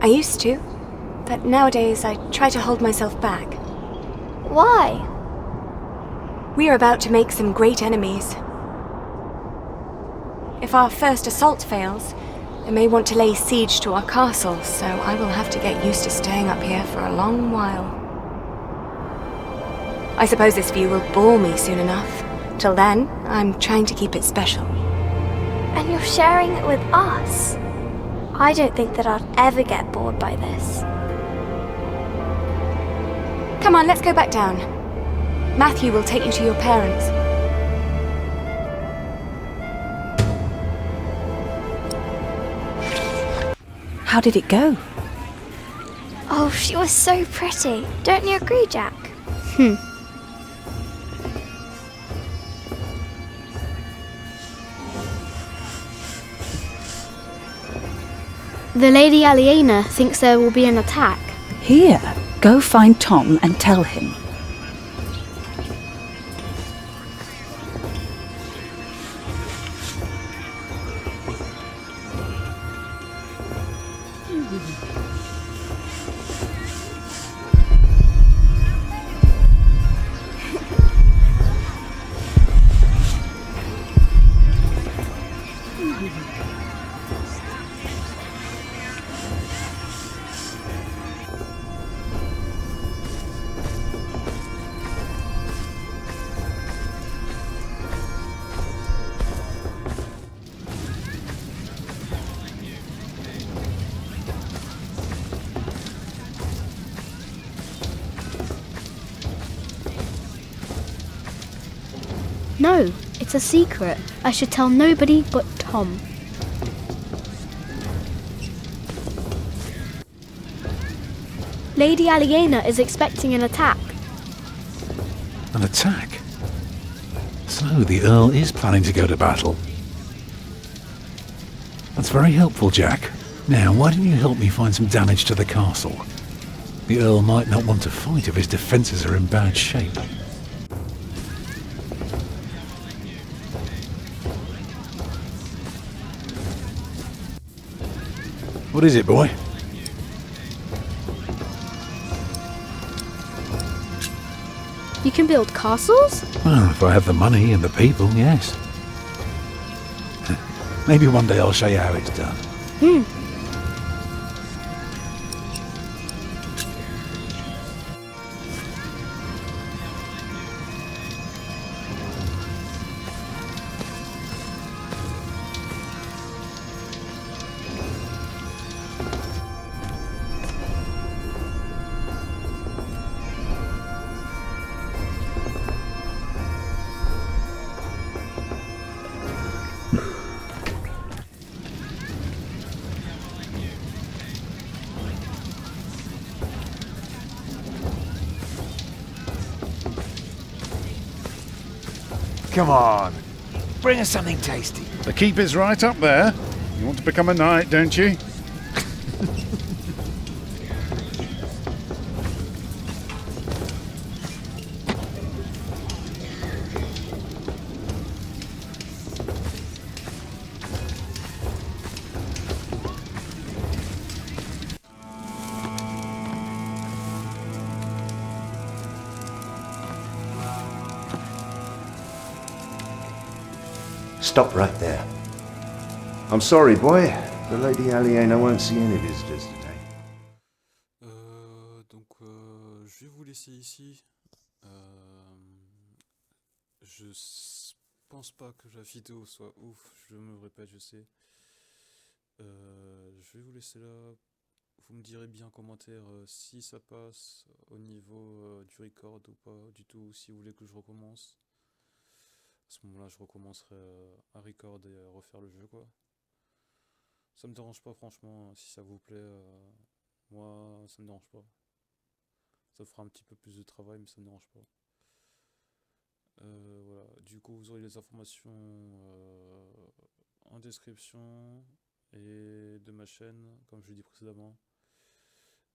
[SPEAKER 13] I used to, but nowadays I try to hold myself back.
[SPEAKER 7] Why?
[SPEAKER 13] We are about to make some great enemies. If our first assault fails, they may want to lay siege to our castle, so I will have to get used to staying up here for a long while. I suppose this view will bore me soon enough. Till then, I'm trying to keep it special.
[SPEAKER 7] And you're sharing it with us. I don't think that I'd ever get bored by this.
[SPEAKER 13] Come on, let's go back down. Matthew will take you to your parents.
[SPEAKER 3] How did it go?
[SPEAKER 7] Oh, she was so pretty. Don't you agree, Jack?
[SPEAKER 4] The Lady Aliena thinks there will be an attack.
[SPEAKER 3] Here, go find Tom and tell him.
[SPEAKER 4] No, it's a secret. I should tell nobody but Tom. Lady Aliena is expecting an attack.
[SPEAKER 6] An attack? So the Earl is planning to go to battle. That's very helpful, Jack. Now, why don't you help me find some damage to the castle? The Earl might not want to fight if his defences are in bad shape. What is it, boy?
[SPEAKER 4] You can build castles?
[SPEAKER 6] Well, if I have the money and the people, yes. Maybe one day I'll show you how it's done.
[SPEAKER 11] Come on, bring us something tasty.
[SPEAKER 15] The keep is right up there. You want to become a knight, don't you?
[SPEAKER 17] Stop right there. I'm sorry, boy. The Lady Aliena won't see any visitors today.
[SPEAKER 1] Je vais vous laisser ici. Je pense pas que la vidéo soit ouf, je me répète, je sais. Je vais vous laisser là. Vous me direz bien en commentaire si ça passe au niveau du record ou pas du tout, si vous voulez que je recommence. À ce moment-là, je recommencerai à record et à refaire le jeu, quoi. Ça me dérange pas, franchement, si ça vous plaît. Moi, ça me dérange pas. Ça fera un petit peu plus de travail, mais ça me dérange pas. Voilà. Du coup, vous aurez les informations en description et de ma chaîne, comme je l'ai dit précédemment.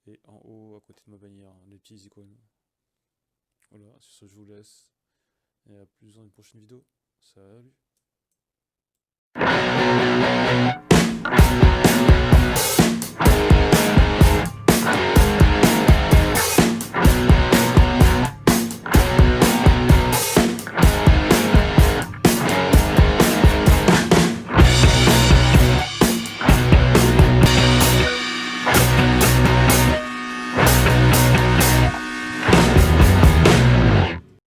[SPEAKER 1] Et en haut, à côté de ma bannière, les petits icônes. Voilà, sur ce, je vous laisse. Et à plus dans une prochaine vidéo. Salut!